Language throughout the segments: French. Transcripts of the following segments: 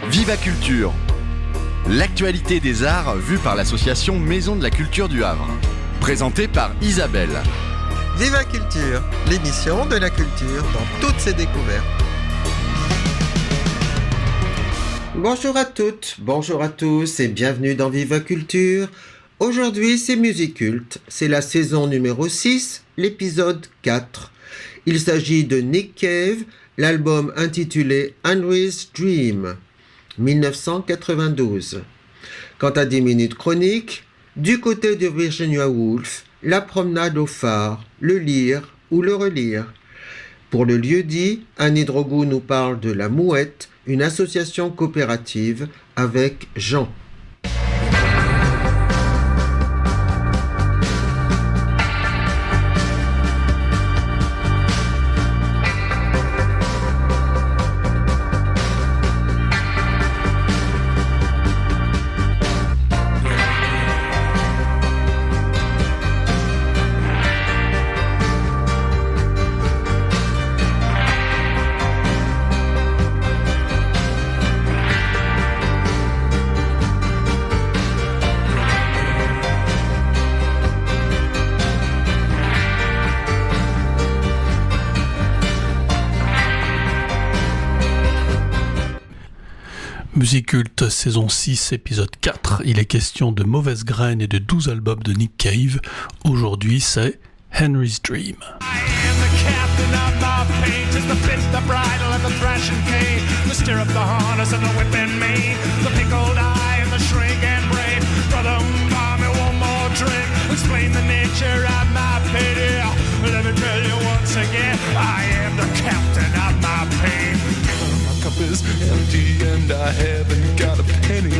Viva Culture, l'actualité des arts vue par l'association Maison de la Culture du Havre. Présentée par Isabelle. Viva Culture, l'émission de la culture dans toutes ses découvertes. Bonjour à toutes, bonjour à tous et bienvenue dans Viva Culture. Aujourd'hui c'est Musiculte, c'est la saison numéro 6, l'épisode 4. Il s'agit de Nick Cave, l'album intitulé Henry's Dream, 1992. Quant à 10 minutes chroniques, du côté de Virginia Woolf, la promenade au phare, le lire ou le relire. Pour le lieu-dit, Annie Drogou nous parle de La Mouette, une association coopérative avec Jean. Musiculte, saison 6, épisode 4. Il est question de Mauvaise Graine et de 12 albums de Nick Cave. Aujourd'hui, c'est Henry's Dream. Is empty and I haven't got a penny,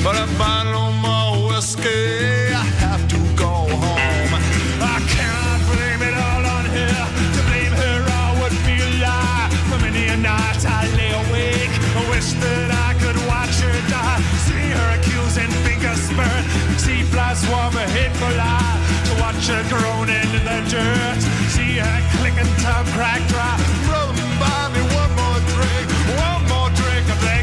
but I buy no more whiskey. I have to go home. I cannot blame it all on her. To blame her all would be a lie. For many a night I lay awake, I wish that I could watch her die. See her accusing fingers burn, see flies swarm a hateful eye. To watch her groaning in the dirt, see her clicking tongue crack dry. Brother, buy me one more drink.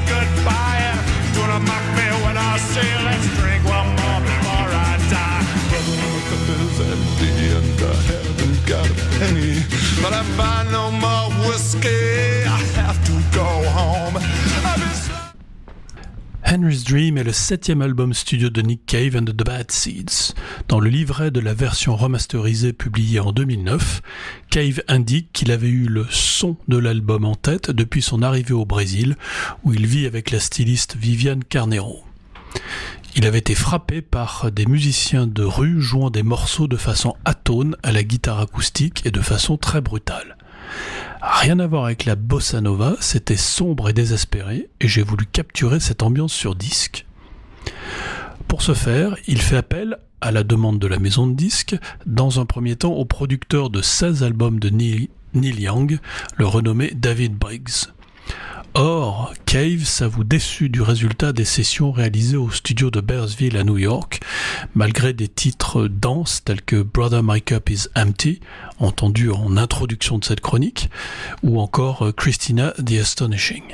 Goodbye, do not mock me when I say let's drink one more before I die. Brother, my cup is empty and I haven't got a penny, but I buy no more whiskey. I have to go home. Henry's Dream est le 7e album studio de Nick Cave and the Bad Seeds. Dans le livret de la version remasterisée publiée en 2009, Cave indique qu'il avait eu le son de l'album en tête depuis son arrivée au Brésil, où il vit avec la styliste Viviane Carneiro. Il avait été frappé par des musiciens de rue jouant des morceaux de façon atone à la guitare acoustique et de façon très brutale. Rien à voir avec la bossa nova, c'était sombre et désespéré, et j'ai voulu capturer cette ambiance sur disque. Pour ce faire, il fait appel, à la demande de la maison de disques, dans un premier temps au producteur de 16 albums de Neil Young, le renommé David Briggs. Or, Cave s'avoue déçu du résultat des sessions réalisées au studio de Bearsville à New York, malgré des titres denses tels que Brother My Cup is Empty, entendu en introduction de cette chronique, ou encore Christina the Astonishing.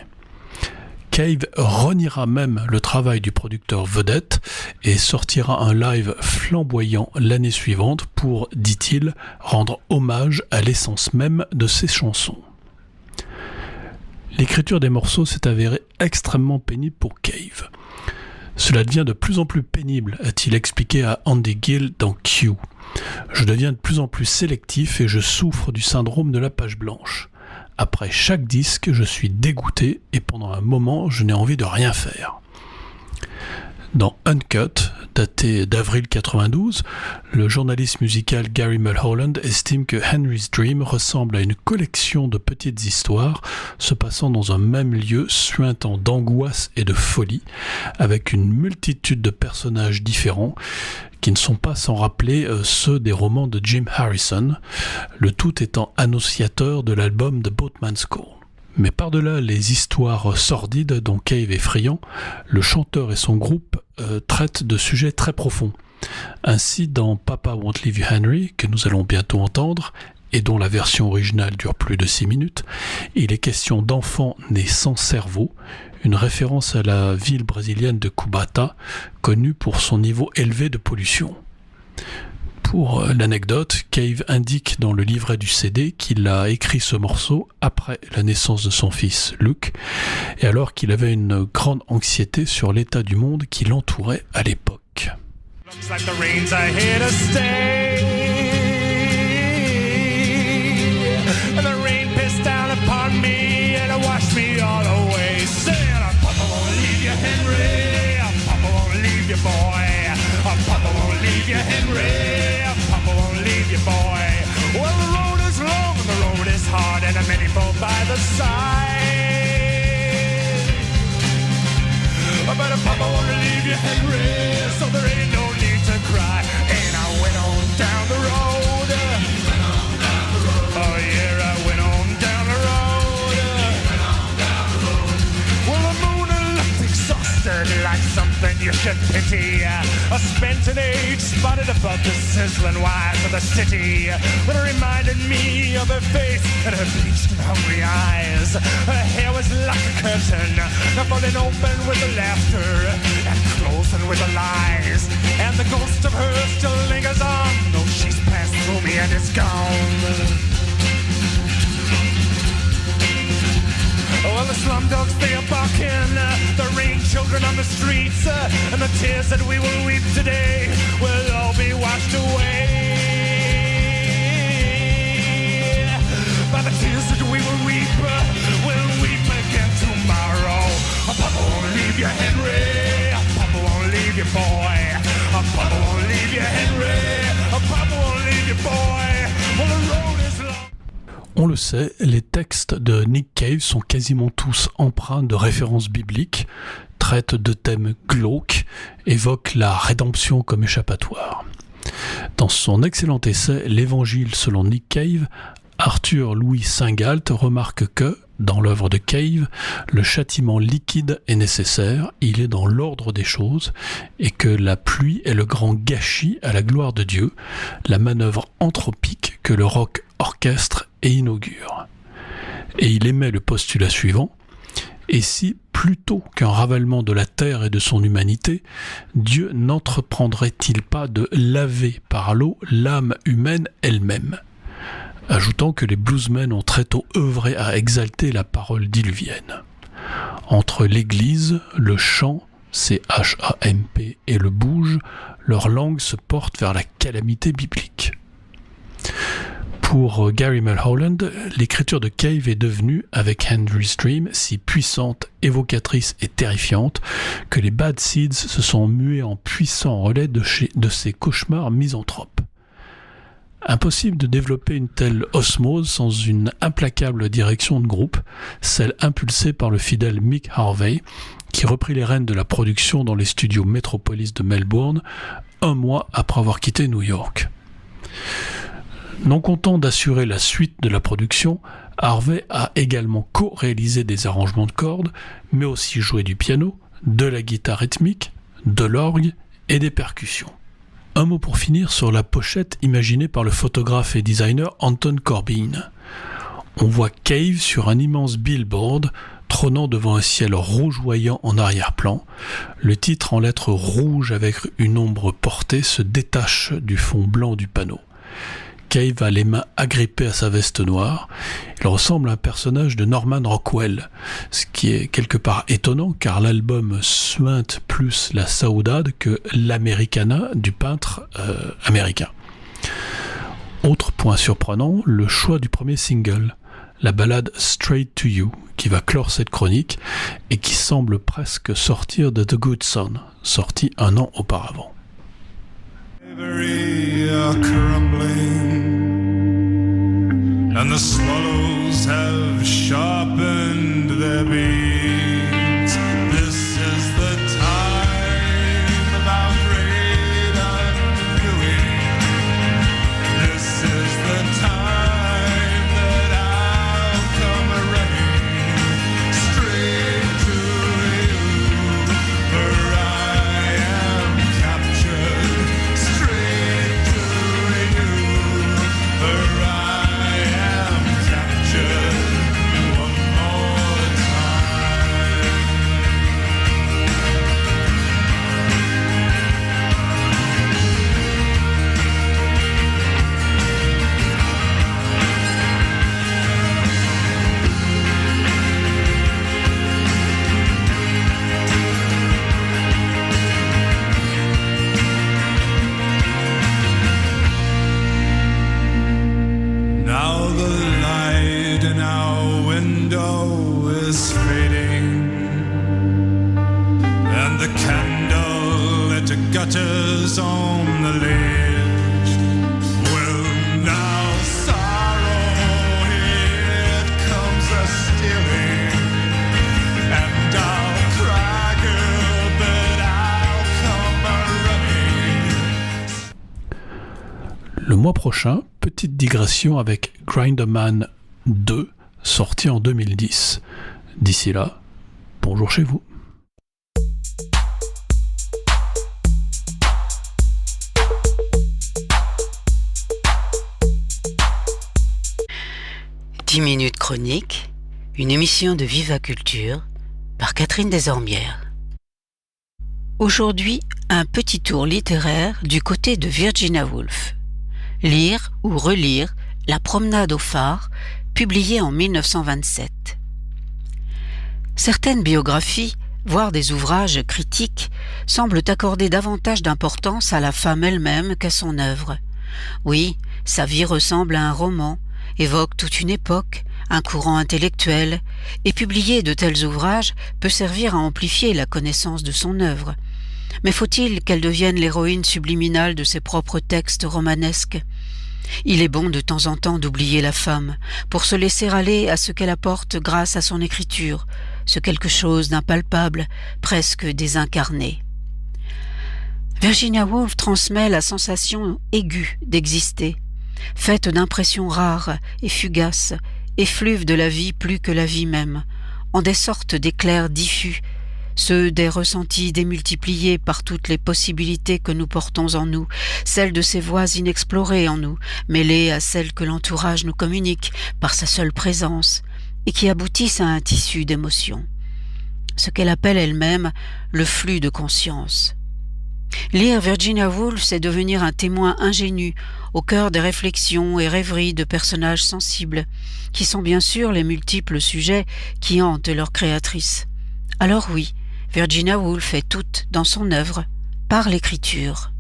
Cave reniera même le travail du producteur vedette et sortira un live flamboyant l'année suivante pour, dit-il, rendre hommage à l'essence même de ses chansons. L'écriture des morceaux s'est avérée extrêmement pénible pour Cave. Cela devient de plus en plus pénible, a-t-il expliqué à Andy Gill dans Q. Je deviens de plus en plus sélectif et je souffre du syndrome de la page blanche. Après chaque disque, je suis dégoûté et pendant un moment, je n'ai envie de rien faire. Dans Uncut, daté d'avril 92, le journaliste musical Gary Mulholland estime que Henry's Dream ressemble à une collection de petites histoires se passant dans un même lieu suintant d'angoisse et de folie, avec une multitude de personnages différents qui ne sont pas sans rappeler ceux des romans de Jim Harrison, le tout étant annonciateur de l'album The Boatman's Call. Mais par-delà les histoires sordides dont Cave est friand, le chanteur et son groupe traitent de sujets très profonds. Ainsi, dans Papa Won't Leave You Henry, que nous allons bientôt entendre, et dont la version originale dure plus de 6 minutes, il est question d'enfants nés sans cerveau, une référence à la ville brésilienne de Cubata, connue pour son niveau élevé de pollution. Pour l'anecdote, Cave indique dans le livret du CD qu'il a écrit ce morceau après la naissance de son fils Luke, et alors qu'il avait une grande anxiété sur l'état du monde qui l'entourait à l'époque. Looks like the rains are here to stay. And the rain pissed down upon me and it washed me all away. Saying, Papa won't leave you, Henry. Papa won't leave you, boy. Papa won't leave you, Henry. Papa won't leave you, boy. Well, the road is long and the road is hard and many fall by the side. But Papa won't leave you, Henry, so there ain't no need to cry. And I went on down the road. Oh yeah, I went on down the road. Well, the moon looked exhausted, like something you should pity. I spent an age spotted above the sizzling wires of the city. But it reminded me of her face and her bleached and hungry eyes. Her hair was like a curtain, falling open with the laughter and closing with the lies. And the ghost of her still lingers on, though she's passed through me and is gone. Well, the slum dogs, they are barking, the rain children on the streets, and the tears that we will weep today will all be washed away. By the tears that we will weep again tomorrow. Papa won't leave you, Henry. Papa won't leave you, boy. Papa won't leave you, Henry. Papa won't leave you, boy. Well, the road is long. On le sait, les textes de Nick Cave sont quasiment tous empreints de références bibliques, traitent de thèmes glauques, évoquent la rédemption comme échappatoire. Dans son excellent essai « L'Évangile selon Nick Cave », Arthur Louis Saint-Galt remarque que, dans l'œuvre de Cave, le châtiment liquide est nécessaire, il est dans l'ordre des choses, et que la pluie est le grand gâchis à la gloire de Dieu, la manœuvre anthropique que le rock orchestre et inaugure. Et il émet le postulat suivant: et si, plutôt qu'un ravalement de la terre et de son humanité, Dieu n'entreprendrait-il pas de laver par l'eau l'âme humaine elle-même, ajoutant que les bluesmen ont très tôt œuvré à exalter la parole diluvienne. Entre l'église, le chant, C-H-A-M-P, et le bouge, leur langue se porte vers la calamité biblique. Pour Gary Mulholland, l'écriture de Cave est devenue, avec Henry's Dream, si puissante, évocatrice et terrifiante que les Bad Seeds se sont mués en puissants relais de ces cauchemars misanthropes. Impossible de développer une telle osmose sans une implacable direction de groupe, celle impulsée par le fidèle Mick Harvey, qui reprit les rênes de la production dans les studios Metropolis de Melbourne, un mois après avoir quitté New York. Non content d'assurer la suite de la production, Harvey a également co-réalisé des arrangements de cordes, mais aussi joué du piano, de la guitare rythmique, de l'orgue et des percussions. Un mot pour finir sur la pochette imaginée par le photographe et designer Anton Corbijn. On voit Cave sur un immense billboard trônant devant un ciel rougeoyant en arrière-plan. Le titre en lettres rouges avec une ombre portée se détache du fond blanc du panneau. Cave a les mains agrippées à sa veste noire. Il ressemble à un personnage de Norman Rockwell, ce qui est quelque part étonnant car l'album suinte plus la saudade que l'Americana du peintre américain. Autre point surprenant, le choix du premier single, la ballade Straight to You, qui va clore cette chronique et qui semble presque sortir de The Good Son, sorti un an auparavant. Crumbling, and the swallows have sharpened their beaks. This is the time of our great undoing. This is the time that I'll come running straight to you, for I am captured. Straight to you, for I am captured one more time. us on the ledge. Well, now sorrow, it comes a-stealing, and I'll cry, girl, but I'll come a-running. Le mois prochain, petite digression avec Grinderman 2, sorti en 2010. D'ici là, bonjour chez vous. « 10 minutes chronique », une émission de Viva Culture par Catherine Desormières. Aujourd'hui, un petit tour littéraire du côté de Virginia Woolf. Lire ou relire La promenade au phare, publiée en 1927. Certaines biographies, voire des ouvrages critiques, semblent accorder davantage d'importance à la femme elle-même qu'à son œuvre. Oui, sa vie ressemble à un roman, évoque toute une époque, un courant intellectuel, et publier de tels ouvrages peut servir à amplifier la connaissance de son œuvre. Mais faut-il qu'elle devienne l'héroïne subliminale de ses propres textes romanesques ? Il est bon de temps en temps d'oublier la femme, pour se laisser aller à ce qu'elle apporte grâce à son écriture, ce quelque chose d'impalpable, presque désincarné. Virginia Woolf transmet la sensation aiguë d'exister, faite d'impressions rares et fugaces, effluves de la vie plus que la vie même, en des sortes d'éclairs diffus, ceux des ressentis démultipliés par toutes les possibilités que nous portons en nous, celles de ces voies inexplorées en nous, mêlées à celles que l'entourage nous communique par sa seule présence, et qui aboutissent à un tissu d'émotions. Ce qu'elle appelle elle-même le flux de conscience. Lire Virginia Woolf, c'est devenir un témoin ingénu au cœur des réflexions et rêveries de personnages sensibles, qui sont bien sûr les multiples sujets qui hantent leur créatrice. Alors oui, Virginia Woolf est toute dans son œuvre, par l'écriture.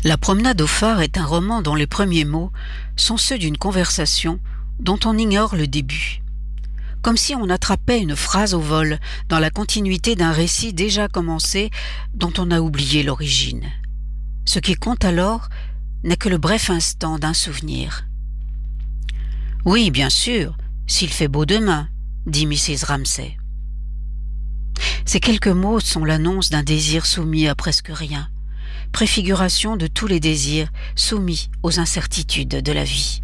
La promenade au phare est un roman dont les premiers mots sont ceux d'une conversation dont on ignore le début. Comme si on attrapait une phrase au vol dans la continuité d'un récit déjà commencé dont on a oublié l'origine. Ce qui compte alors n'est que le bref instant d'un souvenir. « Oui, bien sûr, s'il fait beau demain, » dit Mrs. Ramsay. Ces quelques mots sont l'annonce d'un désir soumis à presque rien, préfiguration de tous les désirs soumis aux incertitudes de la vie.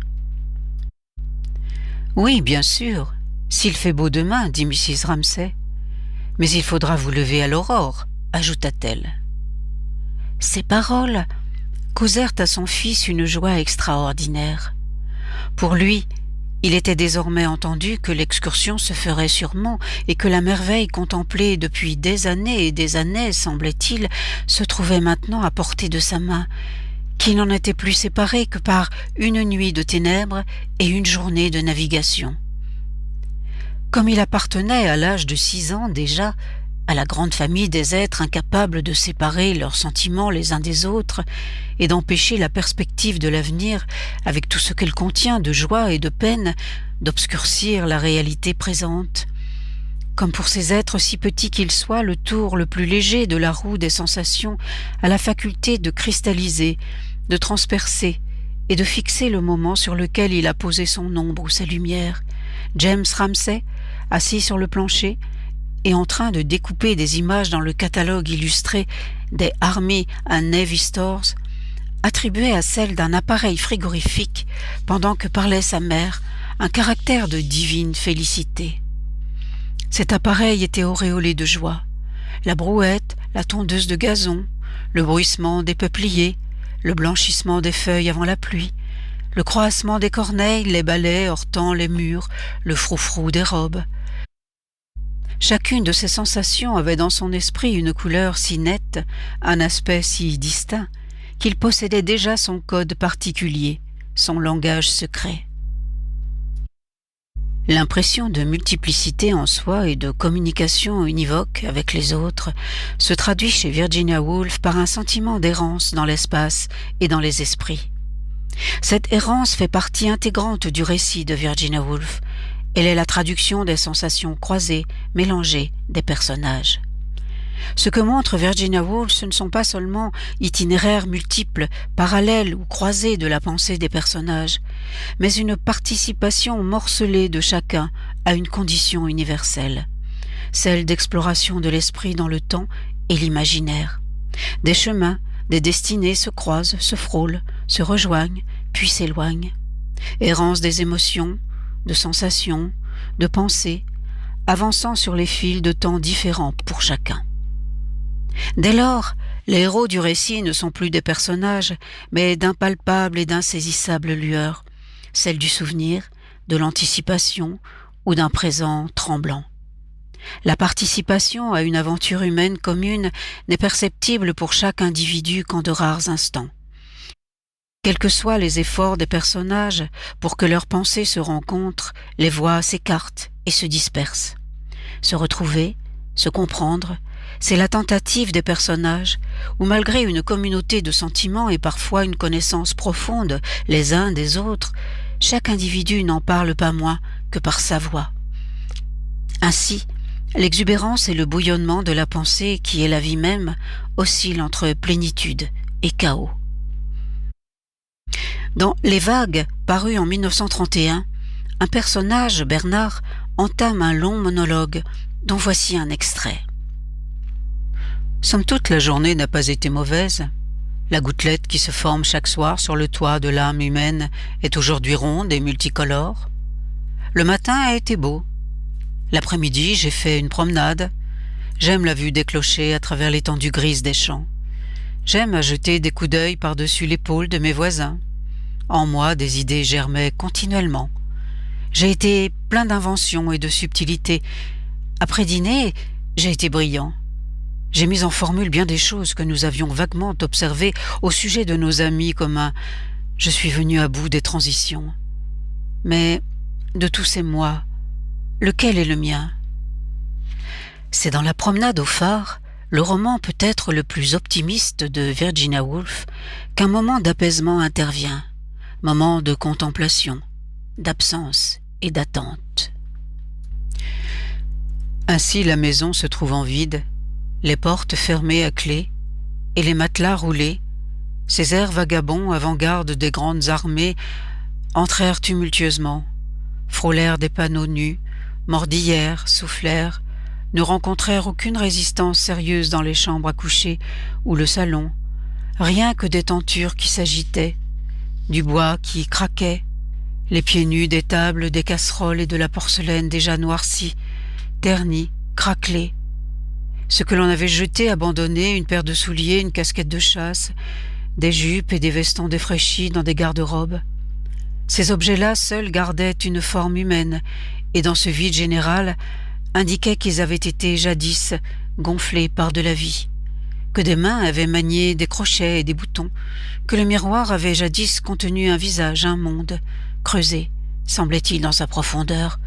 « Oui, bien sûr, s'il fait beau demain, » dit Mrs. Ramsay. « Mais il faudra vous lever à l'aurore, » ajouta-t-elle. Ces paroles causèrent à son fils une joie extraordinaire. Pour lui, il était désormais entendu que l'excursion se ferait sûrement et que la merveille contemplée depuis des années et des années, semblait-il, se trouvait maintenant à portée de sa main, qu'il n'en était plus séparé que par une nuit de ténèbres et une journée de navigation. Comme il appartenait à l'âge de 6 ans déjà à la grande famille des êtres incapables de séparer leurs sentiments les uns des autres et d'empêcher la perspective de l'avenir, avec tout ce qu'elle contient de joie et de peine, d'obscurcir la réalité présente. Comme pour ces êtres si petits qu'ils soient, le tour le plus léger de la roue des sensations a la faculté de cristalliser, de transpercer et de fixer le moment sur lequel il a posé son ombre ou sa lumière. James Ramsay, assis sur le plancher, et en train de découper des images dans le catalogue illustré des Army and Navy Stores, attribuait à celle d'un appareil frigorifique, pendant que parlait sa mère, un caractère de divine félicité. Cet appareil était auréolé de joie. La brouette, la tondeuse de gazon, le bruissement des peupliers, le blanchissement des feuilles avant la pluie, le croassement des corneilles, les balais heurtant les murs, le froufrou des robes. Chacune de ces sensations avait dans son esprit une couleur si nette, un aspect si distinct, qu'il possédait déjà son code particulier, son langage secret. L'impression de multiplicité en soi et de communication univoque avec les autres se traduit chez Virginia Woolf par un sentiment d'errance dans l'espace et dans les esprits. Cette errance fait partie intégrante du récit de Virginia Woolf. Elle est la traduction des sensations croisées, mélangées des personnages. Ce que montre Virginia Woolf, ce ne sont pas seulement itinéraires multiples, parallèles ou croisés de la pensée des personnages, mais une participation morcelée de chacun à une condition universelle, celle d'exploration de l'esprit dans le temps et l'imaginaire. Des chemins, des destinées se croisent, se frôlent, se rejoignent, puis s'éloignent. Errance des émotions, de sensations, de pensées, avançant sur les fils de temps différents pour chacun. Dès lors, les héros du récit ne sont plus des personnages, mais d'impalpables et d'insaisissables lueurs, celles du souvenir, de l'anticipation ou d'un présent tremblant. La participation à une aventure humaine commune n'est perceptible pour chaque individu qu'en de rares instants. Quels que soient les efforts des personnages pour que leurs pensées se rencontrent, les voix s'écartent et se dispersent. Se retrouver, se comprendre, c'est la tentative des personnages, où malgré une communauté de sentiments et parfois une connaissance profonde les uns des autres, chaque individu n'en parle pas moins que par sa voix. Ainsi, l'exubérance et le bouillonnement de la pensée, qui est la vie même, oscillent entre plénitude et chaos. Dans Les Vagues, paru en 1931, un personnage, Bernard, entame un long monologue, dont voici un extrait. Somme toute, la journée n'a pas été mauvaise. La gouttelette qui se forme chaque soir sur le toit de l'âme humaine est aujourd'hui ronde et multicolore. Le matin a été beau. L'après-midi, j'ai fait une promenade. J'aime la vue des clochers à travers l'étendue grise des champs. J'aime à jeter des coups d'œil par-dessus l'épaule de mes voisins. En moi, des idées germaient continuellement. J'ai été plein d'inventions et de subtilités. Après dîner, j'ai été brillant. J'ai mis en formule bien des choses que nous avions vaguement observées au sujet de nos amis communs. Je suis venu à bout des transitions. Mais de tous ces mois, lequel est le mien? C'est dans La promenade au phare, le roman peut-être le plus optimiste de Virginia Woolf, qu'un moment d'apaisement intervient, moment de contemplation, d'absence et d'attente. Ainsi la maison se trouvant vide, les portes fermées à clé et les matelas roulés, ces airs vagabonds avant-garde des grandes armées entrèrent tumultueusement, frôlèrent des panneaux nus, mordillèrent, soufflèrent, ne rencontrèrent aucune résistance sérieuse dans les chambres à coucher ou le salon, rien que des tentures qui s'agitaient, du bois qui craquait, les pieds nus des tables, des casseroles et de la porcelaine déjà noircie, ternie, craquelée. Ce que l'on avait jeté, abandonné, une paire de souliers, une casquette de chasse, des jupes et des vestons défraîchis dans des garde-robes. Ces objets-là seuls gardaient une forme humaine, et dans ce vide général, indiquaient qu'ils avaient été jadis gonflés par de la vie, que des mains avaient manié des crochets et des boutons, que le miroir avait jadis contenu un visage, un monde, creusé, semblait-il dans sa profondeur,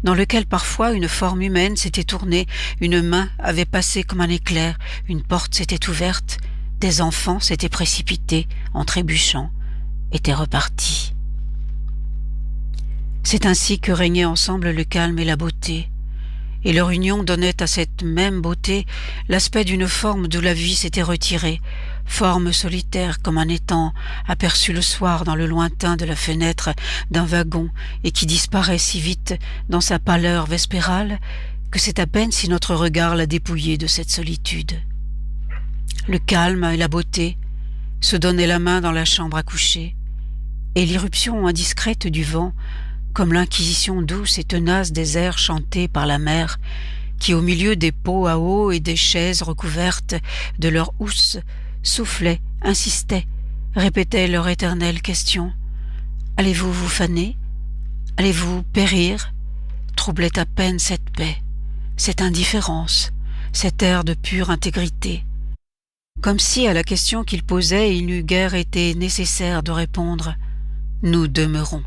dans lequel parfois une forme humaine s'était tournée, une main avait passé comme un éclair, une porte s'était ouverte, des enfants s'étaient précipités en trébuchant, étaient repartis. C'est ainsi que régnaient ensemble le calme et la beauté, et leur union donnait à cette même beauté l'aspect d'une forme d'où la vie s'était retirée, forme solitaire comme un étang aperçu le soir dans le lointain de la fenêtre d'un wagon et qui disparaît si vite dans sa pâleur vespérale que c'est à peine si notre regard l'a dépouillé de cette solitude. Le calme et la beauté se donnaient la main dans la chambre à coucher, et l'irruption indiscrète du vent, comme l'inquisition douce et tenace des airs chantés par la mer, qui au milieu des pots à eau et des chaises recouvertes de leurs housses soufflaient, insistaient, répétaient leur éternelle question. « Allez-vous vous faner? Allez-vous périr ?» troublait à peine cette paix, cette indifférence, cet air de pure intégrité. Comme si à la question qu'il posait, il n'eût guère été nécessaire de répondre « Nous demeurons ».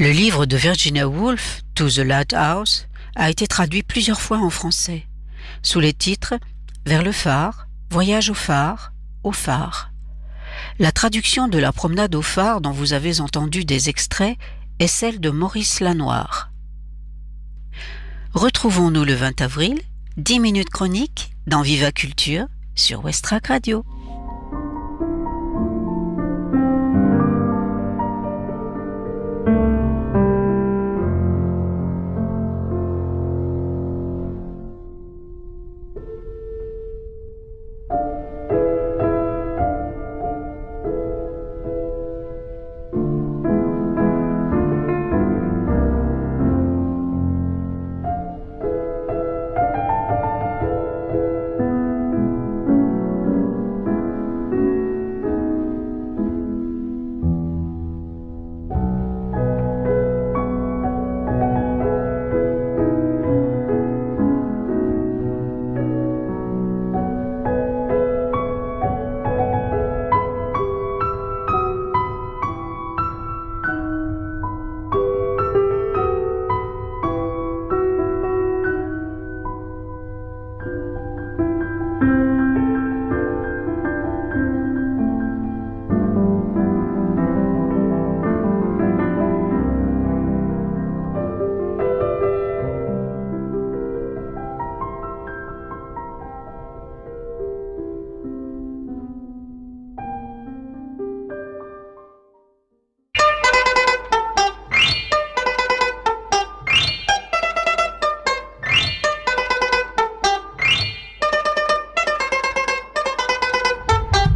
Le livre de Virginia Woolf, To the Lighthouse, a été traduit plusieurs fois en français, sous les titres Vers le phare, Voyage au phare, au phare. La traduction de La promenade au phare dont vous avez entendu des extraits est celle de Maurice Lanoir. Retrouvons-nous le 20 avril, 10 minutes chroniques dans Viva Culture sur Westrack Radio.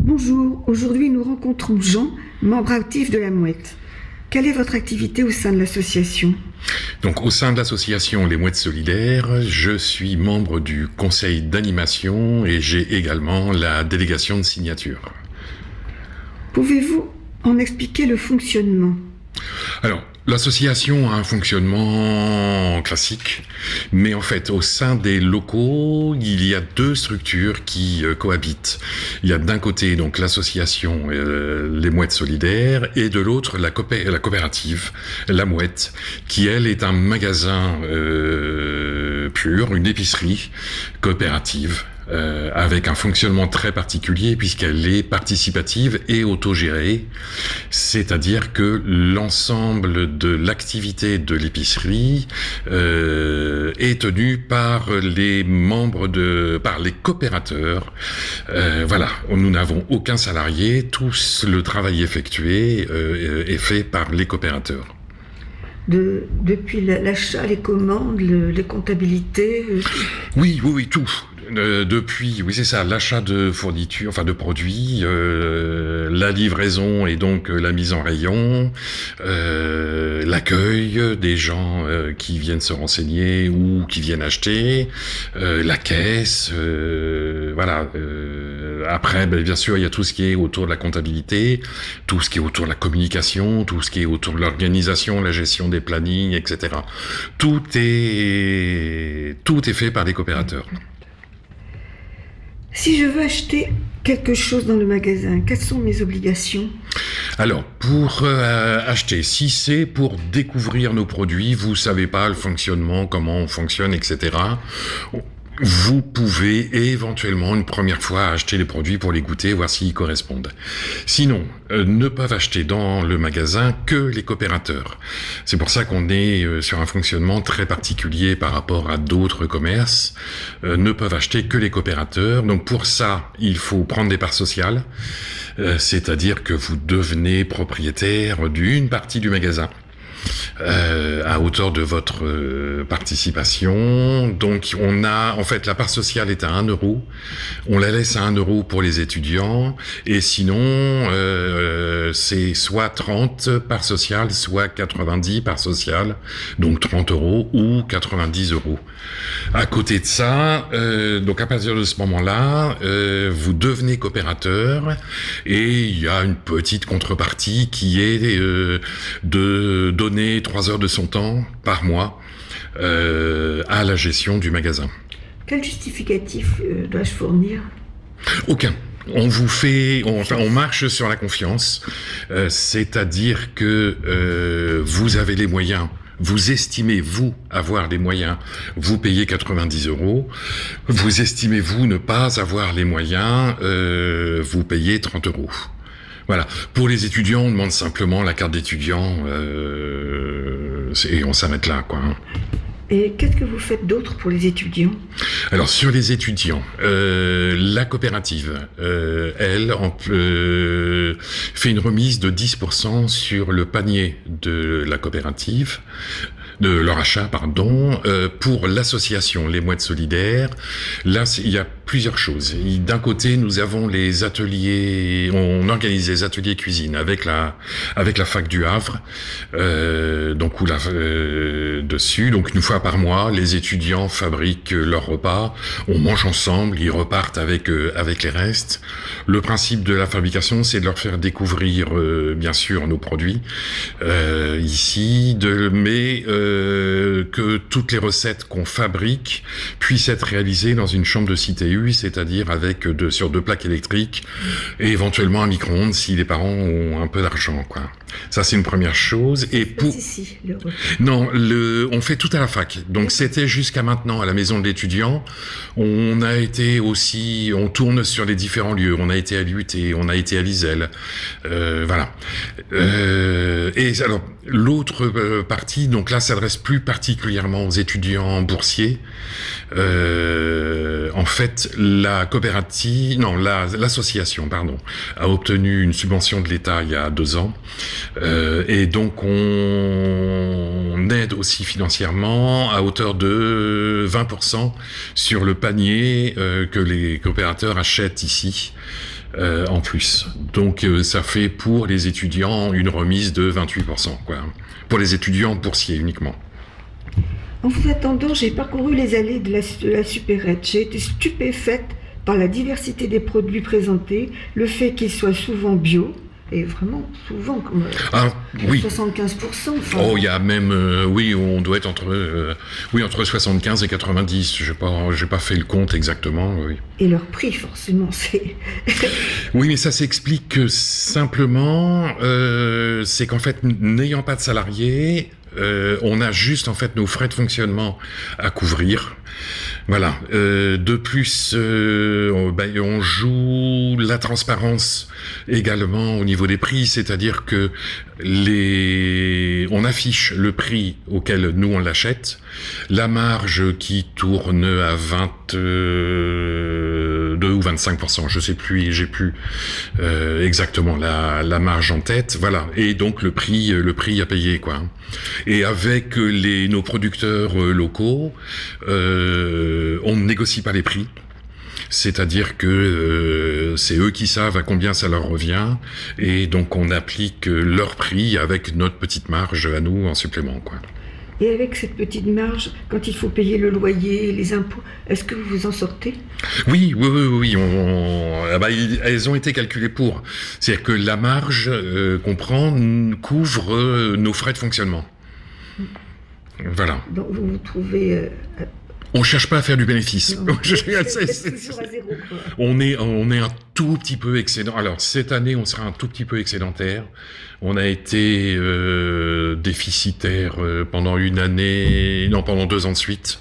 Bonjour, aujourd'hui nous rencontrons Jean, membre actif de la Mouette. Quelle est votre activité au sein de l'association ? Donc, au sein de l'association Les Mouettes Solidaires, je suis membre du conseil d'animation et j'ai également la délégation de signature. Pouvez-vous en expliquer le fonctionnement ? Alors, l'association a un fonctionnement classique, mais en fait, au sein des locaux, il y a deux structures qui cohabitent. Il y a d'un côté donc l'association Les Mouettes Solidaires et de l'autre la coopérative La Mouette, qui elle est un magasin pur, une épicerie coopérative. Avec un fonctionnement très particulier puisqu'elle est participative et autogérée, c'est-à-dire que l'ensemble de l'activité de l'épicerie est tenu par les membres par les coopérateurs. Voilà, nous n'avons aucun salarié, tout le travail effectué est fait par les coopérateurs. Depuis l'achat, les commandes, les comptabilités Oui, tout. Depuis, oui c'est ça, l'achat de fournitures, enfin de produits, la livraison et donc la mise en rayon, l'accueil des gens qui viennent se renseigner ou qui viennent acheter, la caisse, voilà. Après, bien sûr, il y a tout ce qui est autour de la comptabilité, tout ce qui est autour de la communication, tout ce qui est autour de l'organisation, la gestion des plannings, etc. Tout est fait par les coopérateurs. Si je veux acheter quelque chose dans le magasin, quelles sont mes obligations ? Alors, pour acheter, si c'est pour découvrir nos produits, vous savez pas le fonctionnement, comment on fonctionne, etc. vous pouvez éventuellement une première fois acheter les produits pour les goûter, voir s'ils correspondent. Sinon, ne peuvent acheter dans le magasin que les coopérateurs. C'est pour ça qu'on est sur un fonctionnement très particulier par rapport à d'autres commerces. Ne peuvent acheter que les coopérateurs. Donc pour ça, il faut prendre des parts sociales, c'est-à-dire que vous devenez propriétaire d'une partie du magasin. À hauteur de votre participation. Donc on a, en fait, la part sociale est à 1 €. On la laisse à 1 € pour les étudiants, et sinon c'est soit 30 parts sociales, soit 90 parts sociales, donc 30 € ou 90 €. À côté de ça, donc à partir de ce moment-là, vous devenez coopérateur, et il y a une petite contrepartie qui est de donner 3 heures de son temps par mois à la gestion du magasin. Quel justificatif dois-je fournir? Aucun. On vous fait, on marche sur la confiance, c'est-à-dire que vous avez les moyens. Vous estimez, vous, avoir les moyens, vous payez 90 €. Vous estimez, vous, ne pas avoir les moyens, vous payez 30 €. Voilà. Pour les étudiants, on demande simplement la carte d'étudiant, et on s'arrête là, quoi. Et qu'est-ce que vous faites d'autre pour les étudiants? Alors, sur les étudiants, la coopérative, elle, fait une remise de 10% sur le panier de la coopérative, de leur achat, pardon, pour l'association Les Mouettes Solidaires. Là, il y a plusieurs choses. D'un côté, nous avons les ateliers, on organise les ateliers cuisine avec la fac du Havre, donc dessus, donc une fois par mois, les étudiants fabriquent leurs repas, on mange ensemble, ils repartent avec les restes. Le principe de la fabrication, c'est de leur faire découvrir, bien sûr, nos produits ici, mais que toutes les recettes qu'on fabrique puissent être réalisées dans une chambre de CTU, c'est-à-dire avec sur 2 plaques électriques et éventuellement un micro-ondes si les parents ont un peu d'argent, quoi. Ça, c'est une première chose. Et pour Ici, non, on fait tout à la fac. Donc c'était jusqu'à maintenant à la maison de l'étudiant. On a été aussi, on tourne sur les différents lieux. On a été à l'UT, on a été à l'ISEL, voilà. Et alors l'autre partie, donc là, s'adresse plus particulièrement aux étudiants boursiers. En fait, l'association, pardon, a obtenu une subvention de l'État il y a 2 ans. Et donc on aide aussi financièrement à hauteur de 20% sur le panier que les coopérateurs achètent ici en plus. Donc ça fait pour les étudiants une remise de 28%, quoi. Pour les étudiants boursiers uniquement. En vous attendant, j'ai parcouru les allées de la supérette. J'ai été stupéfaite par la diversité des produits présentés, le fait qu'ils soient souvent bio, et vraiment souvent, comme oui. 75%. Enfin, Oh, il y a même, oui, on doit être entre 75 et 90. J'ai pas fait le compte exactement. Oui. Et leur prix, forcément, c'est... Oui, mais ça s'explique simplement, c'est qu'en fait, n'ayant pas de salariés, on a juste en fait nos frais de fonctionnement à couvrir. Voilà. De plus, on joue la transparence également au niveau des prix, c'est-à-dire que on affiche le prix auquel nous on l'achète, la marge qui tourne à 22 ou 25%, je sais plus, j'ai plus exactement la marge en tête, voilà. Et donc le prix à payer, quoi. Et avec nos producteurs locaux, on ne négocie pas les prix. C'est-à-dire que c'est eux qui savent à combien ça leur revient, et donc on applique leur prix avec notre petite marge à nous en supplément, quoi. Et avec cette petite marge, quand il faut payer le loyer, les impôts, est-ce que vous vous en sortez? Oui. Elles ont été calculées pour. C'est-à-dire que la marge qu'on prend couvre nos frais de fonctionnement. Voilà. Donc vous vous trouvez... On cherche pas à faire du bénéfice. Non, c'est toujours à zéro, quoi. On est un tout petit peu excédent. Alors cette année, on sera un tout petit peu excédentaire. On a été déficitaire pendant 2 ans de suite.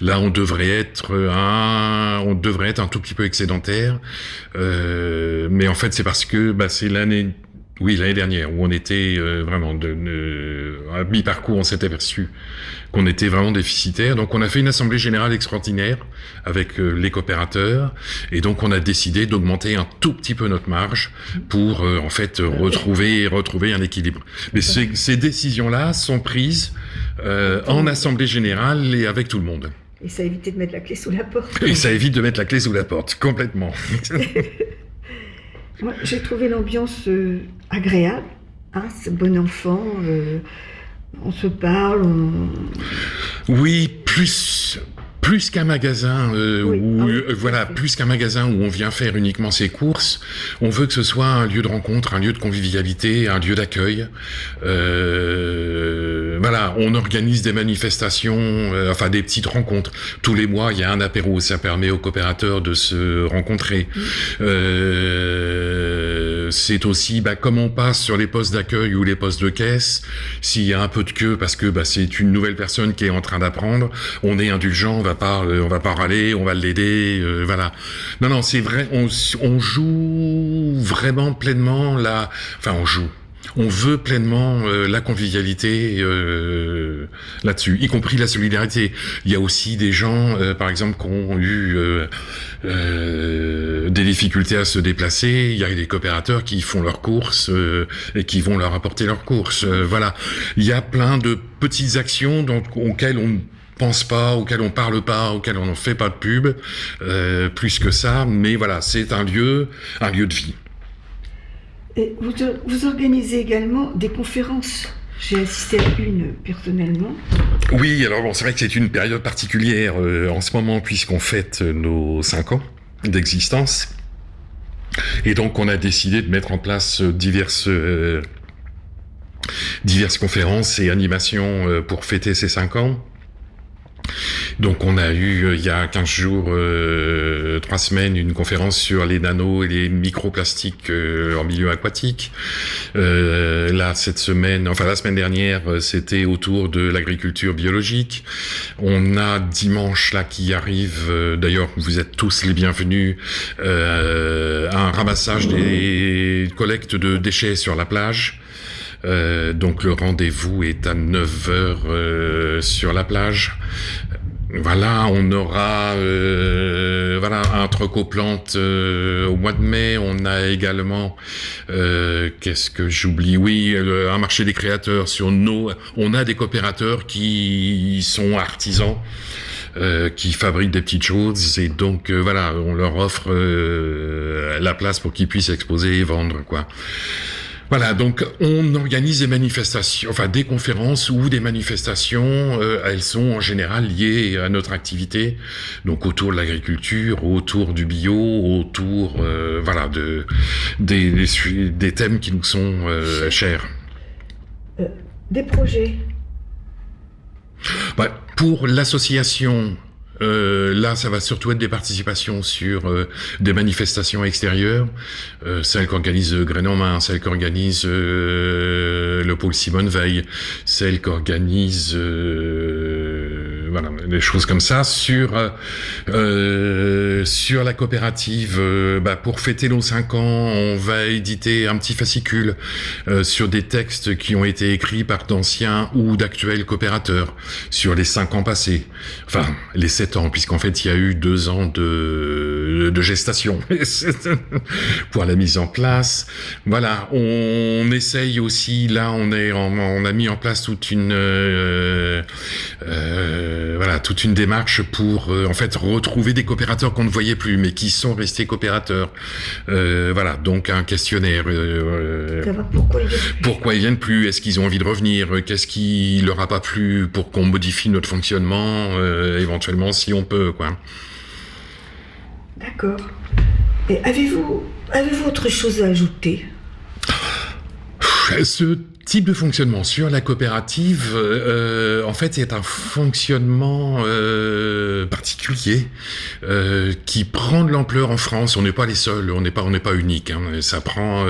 Là, on devrait être un tout petit peu excédentaire, mais en fait, c'est parce que c'est l'année dernière où on était vraiment à mi-parcours, on s'est aperçu qu'on était vraiment déficitaire. Donc on a fait une assemblée générale extraordinaire avec les coopérateurs, et donc on a décidé d'augmenter un tout petit peu notre marge pour retrouver un équilibre. Mais ces décisions-là sont prises en assemblée générale et avec tout le monde. Et ça évite de mettre la clé sous la porte. Et ça évite de mettre la clé sous la porte, complètement. Moi, j'ai trouvé l'ambiance agréable. C'est bon enfant. On se parle. Oui, plus qu'un magasin, plus qu'un magasin où on vient faire uniquement ses courses. On veut que ce soit un lieu de rencontre, un lieu de convivialité, un lieu d'accueil. On organise des manifestations, des petites rencontres. Tous les mois, il y a un apéro. Ça permet aux coopérateurs de se rencontrer. C'est aussi, comme on passe sur les postes d'accueil ou les postes de caisse, s'il y a un peu de queue parce que c'est une nouvelle personne qui est en train d'apprendre, on est indulgent, on va pas râler, on va l'aider, voilà. Non, c'est vrai, on joue vraiment pleinement on veut pleinement la convivialité là-dessus, y compris la solidarité. Il y a aussi des gens, par exemple, qui ont eu des difficultés à se déplacer. Il y a des coopérateurs qui font leurs courses et qui vont leur apporter leurs courses. Voilà. Il y a plein de petites actions auxquelles on pense pas, auxquelles on parle pas, auxquelles on n'en fait pas de pub, plus que ça. Mais voilà, c'est un lieu de vie. Et vous organisez également des conférences. J'ai assisté à une personnellement. Oui, alors c'est vrai que c'est une période particulière en ce moment puisqu'on fête nos 5 ans d'existence. Et donc on a décidé de mettre en place diverses conférences et animations pour fêter ces 5 ans. Donc on a eu il y a 15 jours, 3 semaines, une conférence sur les nanos et les microplastiques en milieu aquatique. La semaine dernière, c'était autour de l'agriculture biologique. On a dimanche là qui arrive, d'ailleurs vous êtes tous les bienvenus, un ramassage des collectes de déchets sur la plage. Donc le rendez-vous est à 9h sur la plage. Voilà, on aura un troc aux plantes au mois de mai. On a également qu'est-ce que j'oublie ? Oui, un marché des créateurs on a des coopérateurs qui sont artisans. Qui fabriquent des petites choses, et donc on leur offre la place pour qu'ils puissent exposer et vendre, quoi. Voilà, donc on organise des manifestations, des conférences ou des manifestations. Elles sont en général liées à notre activité, donc autour de l'agriculture, autour du bio, autour des thèmes qui nous sont chers. Des projets. Pour l'association, là, ça va surtout être des participations sur des manifestations extérieures, celles qu'organise Graines en Main, celles qu'organise le pôle Simone Veil, celles qu'organise des choses comme ça. Sur la coopérative, pour fêter nos 5 ans, on va éditer un petit fascicule sur des textes qui ont été écrits par d'anciens ou d'actuels coopérateurs sur les 5 ans passés, les 7 ans, puisqu'en fait il y a eu 2 ans de gestation pour la mise en place. Voilà, on essaye aussi, là on a mis en place toute une démarche pour retrouver des coopérateurs qu'on ne voyait plus mais qui sont restés coopérateurs. Donc un questionnaire. Savoir pourquoi ils viennent plus. Est-ce qu'ils ont envie de revenir? Qu'est-ce qui leur a pas plu pour qu'on modifie notre fonctionnement, éventuellement si on peut, quoi. D'accord. Et avez-vous autre chose à ajouter? Ce type de fonctionnement sur la coopérative, en fait, est un fonctionnement particulier qui prend de l'ampleur en France. On n'est pas les seuls, on n'est pas unique. Ça prend,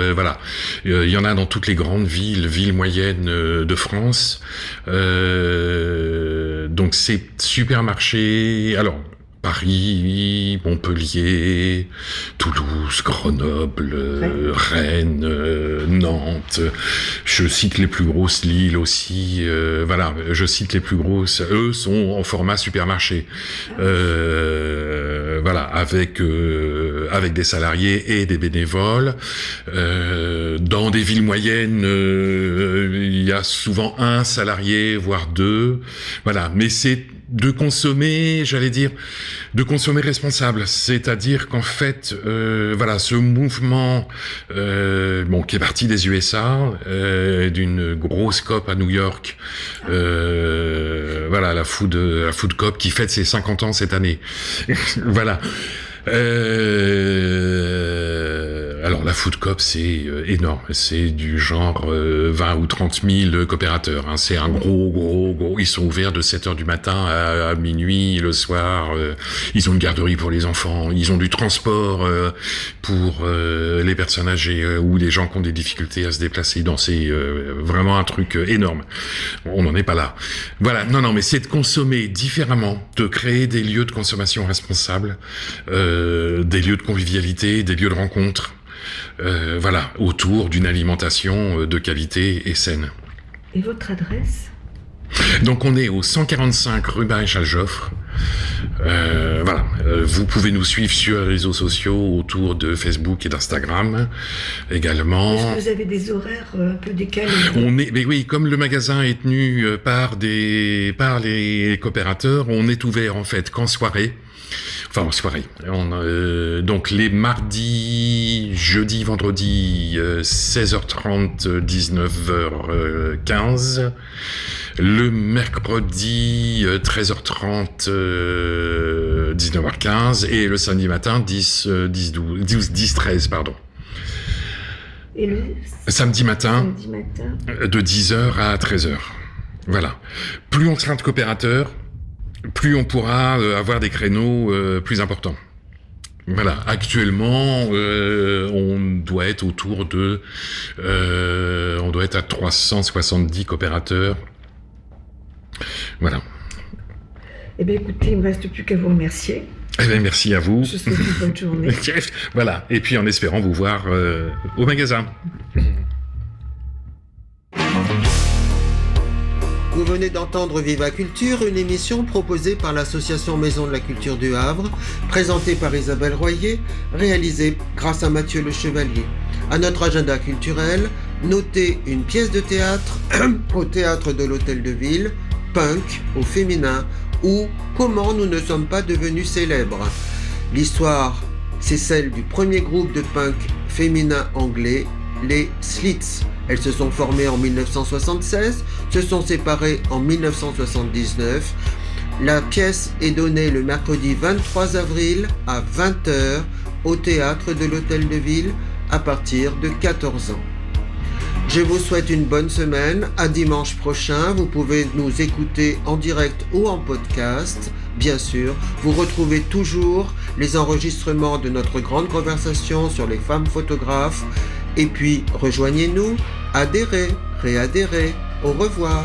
il y en a dans toutes les grandes villes moyennes de France. Donc ces supermarchés, alors Paris, Montpellier, Toulouse, Grenoble, Rennes, Nantes. Je cite les plus grosses, Lille aussi. Voilà, je cite les plus grosses. Eux sont en format supermarché. Voilà, avec des salariés et des bénévoles. Dans des villes moyennes, il y a souvent un salarié, voire deux. Voilà, mais c'est de consommer, de consommer responsable. C'est-à-dire qu'en fait, voilà, ce mouvement, qui est parti des USA, d'une grosse COP à New York, voilà, la Food COP qui fête ses 50 ans cette année. Voilà. Alors la Food COP, c'est énorme, c'est du genre 20 ou 30 000 coopérateurs, hein. C'est un gros, ils sont ouverts de 7h du matin à minuit le soir, ils ont une garderie pour les enfants, ils ont du transport pour les personnes âgées ou les gens qui ont des difficultés à se déplacer, c'est vraiment un truc énorme. On n'en est pas là. Voilà, non, mais c'est de consommer différemment, de créer des lieux de consommation responsables, des lieux de convivialité, des lieux de rencontre, voilà, autour d'une alimentation de qualité et saine. Et votre adresse ? Donc on est au 145 rue Maréchal Joffre. Voilà, vous pouvez nous suivre sur les réseaux sociaux autour de Facebook et d'Instagram également. Est-ce que vous avez des horaires un peu décalés ? Mais oui, comme le magasin est tenu par les coopérateurs, on est ouvert en fait qu'en soirée. Enfin, en soirée. Donc les mardis, jeudi, vendredi, 16h30, 19h15. Le mercredi, 13h30, 19h15. Et le samedi matin, 10-13, pardon. Et le samedi matin, de 10h à 13h. Voilà. Plus on sera de coopérateurs, plus on pourra avoir des créneaux plus importants. Voilà, actuellement, on doit être autour de... on doit être à 370 coopérateurs. Voilà. Eh bien, écoutez, il ne me reste plus qu'à vous remercier. Eh bien, merci à vous. Je vous souhaite une bonne journée. Voilà, et puis en espérant vous voir au magasin. Vous venez d'entendre Viva Culture, une émission proposée par l'association Maison de la Culture du Havre, présentée par Isabelle Royer, réalisée grâce à Mathieu Le Chevalier. À notre agenda culturel, notez une pièce de théâtre au théâtre de l'Hôtel de Ville, Punk au féminin, ou Comment nous ne sommes pas devenus célèbres. L'histoire, c'est celle du premier groupe de punk féminin anglais, les Slits. Elles se sont formées en 1976, se sont séparées en 1979. La pièce est donnée le mercredi 23 avril à 20h au théâtre de l'Hôtel de Ville à partir de 14 ans. Je vous souhaite une bonne semaine. À dimanche prochain. Vous pouvez nous écouter en direct ou en podcast. Bien sûr, vous retrouvez toujours les enregistrements de notre grande conversation sur les femmes photographes. Et puis, rejoignez-nous, adhérez, réadhérez. Au revoir.